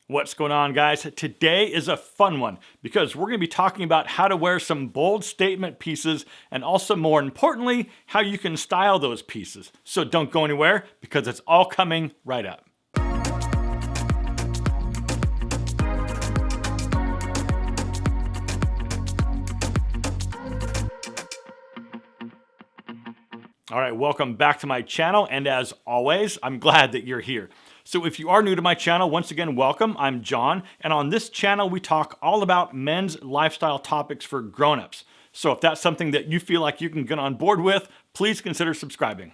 What's going on, guys? Today is a fun one because we're going to be talking about how to wear some bold statement pieces and also, more importantly, how you can style those pieces. So don't go anywhere because it's all coming right up. All right, welcome back to my channel, and as always, I'm glad that you're here. So if you are new to my channel, once again, welcome. I'm John, and on this channel, we talk all about men's lifestyle topics for grown-ups. So if that's something that you feel like you can get on board with, please consider subscribing.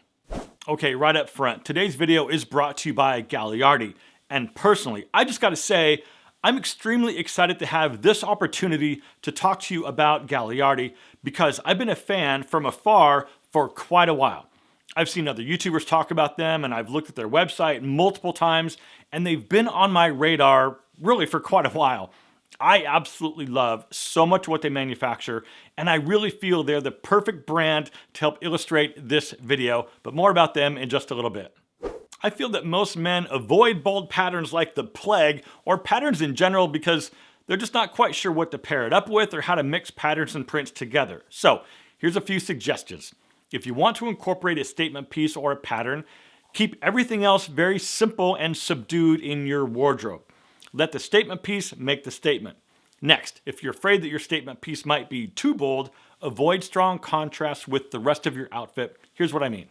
Okay, right up front, today's video is brought to you by Gagliardi, and personally, I just gotta say, I'm extremely excited to have this opportunity to talk to you about Gagliardi because I've been a fan from afar for quite a while. I've seen other YouTubers talk about them, and I've looked at their website multiple times, and they've been on my radar really for quite a while. I absolutely love so much what they manufacture, and I really feel they're the perfect brand to help illustrate this video, but more about them in just a little bit. I feel that most men avoid bold patterns like the plague, or patterns in general, because they're just not quite sure what to pair it up with or how to mix patterns and prints together. So here's a few suggestions. If you want to incorporate a statement piece or a pattern, keep everything else very simple and subdued in your wardrobe. Let the statement piece make the statement. Next, if you're afraid that your statement piece might be too bold, avoid strong contrast with the rest of your outfit. Here's what I mean.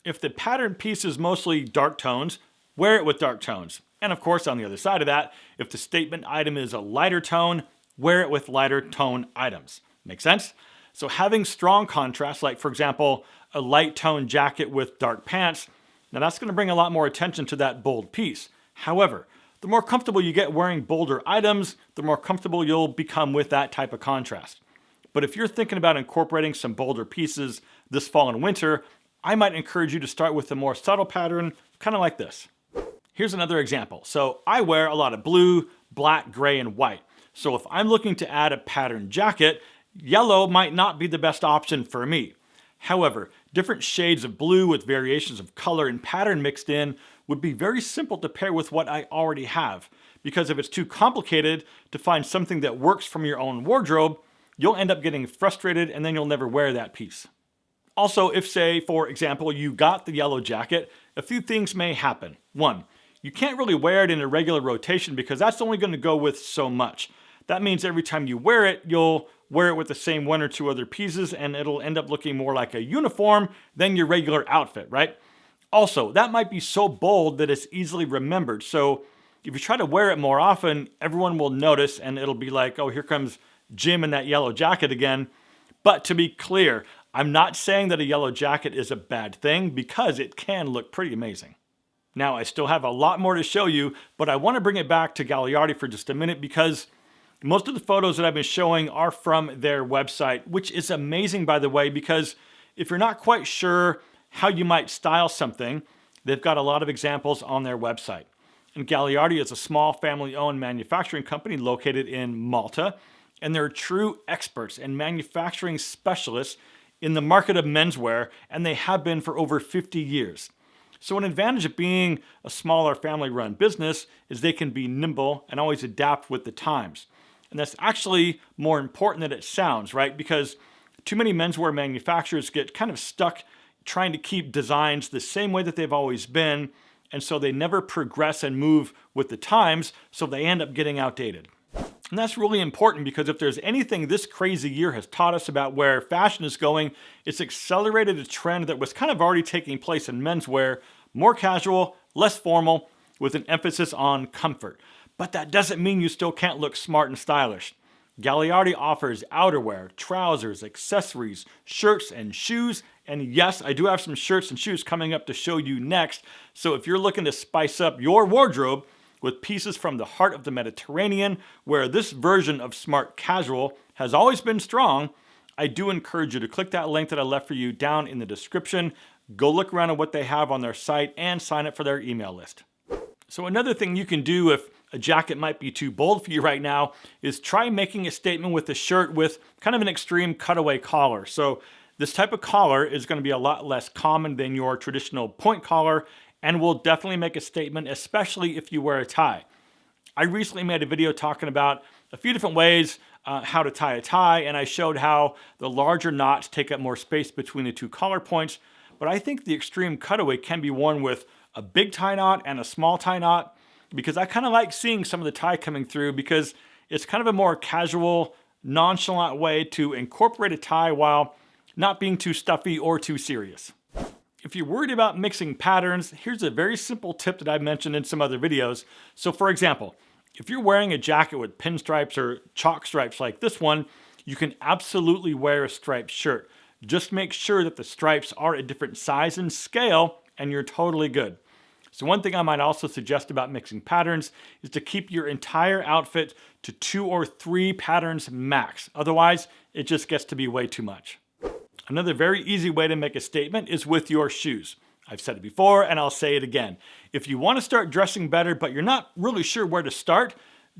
If the pattern piece is mostly dark tones, wear it with dark tones. And of course, on the other side of that, if the statement item is a lighter tone, wear it with lighter tone items. Make sense? So having strong contrast, like for example, a light tone jacket with dark pants, now that's going to bring a lot more attention to that bold piece. However, the more comfortable you get wearing bolder items, the more comfortable you'll become with that type of contrast. But if you're thinking about incorporating some bolder pieces this fall and winter, I might encourage you to start with a more subtle pattern, kind of like this. Here's another example. So I wear a lot of blue, black, gray, and white. So if I'm looking to add a patterned jacket, yellow might not be the best option for me. However, different shades of blue with variations of color and pattern mixed in would be very simple to pair with what I already have. Because if it's too complicated to find something that works from your own wardrobe, you'll end up getting frustrated and then you'll never wear that piece. Also, if say, for example, you got the yellow jacket, a few things may happen. One, you can't really wear it in a regular rotation because that's only going to go with so much. That means every time you wear it, you'll wear it with the same one or two other pieces and it'll end up looking more like a uniform than your regular outfit, right? Also, that might be so bold that it's easily remembered. So if you try to wear it more often, everyone will notice and it'll be like, oh, here comes Jim in that yellow jacket again. But to be clear, I'm not saying that a yellow jacket is a bad thing because it can look pretty amazing. Now, I still have a lot more to show you, but I want to bring it back to Gagliardi for just a minute because most of the photos that I've been showing are from their website, which is amazing, by the way, because if you're not quite sure how you might style something, they've got a lot of examples on their website. And Gagliardi is a small family-owned manufacturing company located in Malta, and they're true experts and manufacturing specialists in the market of menswear, and they have been for over 50 years. So an advantage of being a smaller family-run business is they can be nimble and always adapt with the times. And that's actually more important than it sounds, right? Because too many menswear manufacturers get kind of stuck trying to keep designs the same way that they've always been, and so they never progress and move with the times, so they end up getting outdated. And that's really important because if there's anything this crazy year has taught us about where fashion is going, it's accelerated a trend that was kind of already taking place in menswear, more casual, less formal, with an emphasis on comfort. But that doesn't mean you still can't look smart and stylish. Gagliardi offers outerwear, trousers, accessories, shirts, and shoes. And yes, I do have some shirts and shoes coming up to show you next. So if you're looking to spice up your wardrobe with pieces from the heart of the Mediterranean, where this version of smart casual has always been strong, I do encourage you to click that link that I left for you down in the description. Go look around at what they have on their site and sign up for their email list. So another thing you can do if a jacket might be too bold for you right now is try making a statement with a shirt with kind of an extreme cutaway collar. So this type of collar is going to be a lot less common than your traditional point collar and will definitely make a statement, especially if you wear a tie. I recently made a video talking about a few different ways how to tie a tie, and I showed how the larger knots take up more space between the two collar points, but I think the extreme cutaway can be worn with a big tie knot and a small tie knot, because I kind of like seeing some of the tie coming through, because it's kind of a more casual, nonchalant way to incorporate a tie while not being too stuffy or too serious. If you're worried about mixing patterns, here's a very simple tip that I've mentioned in some other videos. So for example, if you're wearing a jacket with pinstripes or chalk stripes like this one, you can absolutely wear a striped shirt. Just make sure that the stripes are a different size and scale, and you're totally good. So one thing I might also suggest about mixing patterns is to keep your entire outfit to 2 or 3 patterns max. Otherwise, it just gets to be way too much. Another very easy way to make a statement is with your shoes. I've said it before and I'll say it again. If you want to start dressing better but you're not really sure where to start,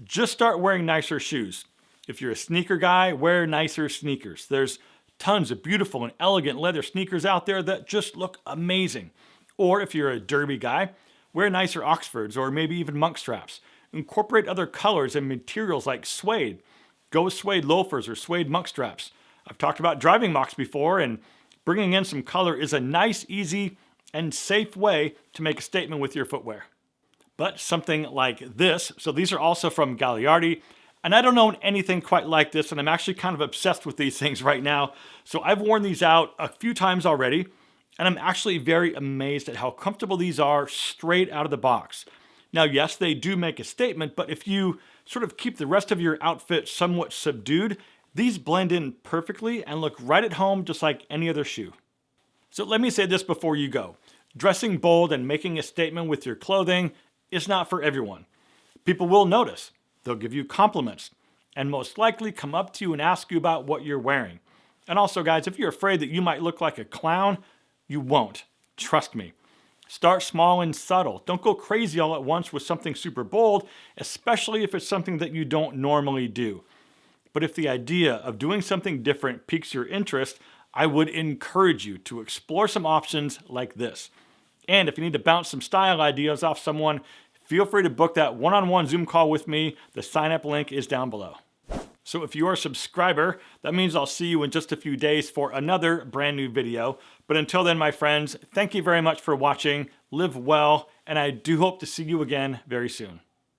just start wearing nicer shoes. If you're a sneaker guy, wear nicer sneakers. There's tons of beautiful and elegant leather sneakers out there that just look amazing. Or if you're a derby guy, wear nicer Oxfords or maybe even monk straps. Incorporate other colors and materials like suede. Go with suede loafers or suede monk straps. I've talked about driving mocks before, and bringing in some color is a nice, easy, and safe way to make a statement with your footwear. But something like this, so these are also from Gagliardi, and I don't own anything quite like this, and I'm actually kind of obsessed with these things right now. So I've worn these out a few times already, and I'm actually very amazed at how comfortable these are straight out of the box. Now, yes, they do make a statement, but if you sort of keep the rest of your outfit somewhat subdued, these blend in perfectly and look right at home just like any other shoe. So let me say this before you go. Dressing bold and making a statement with your clothing is not for everyone. People will notice. They'll give you compliments and most likely come up to you and ask you about what you're wearing. And also, guys, if you're afraid that you might look like a clown, you won't. Trust me. Start small and subtle. Don't go crazy all at once with something super bold, especially if it's something that you don't normally do. But if the idea of doing something different piques your interest, I would encourage you to explore some options like this. And if you need to bounce some style ideas off someone, feel free to book that one-on-one Zoom call with me. The sign-up link is down below. So if you're a subscriber, that means I'll see you in just a few days for another brand new video. But until then, my friends, thank you very much for watching. Live well, and I do hope to see you again very soon.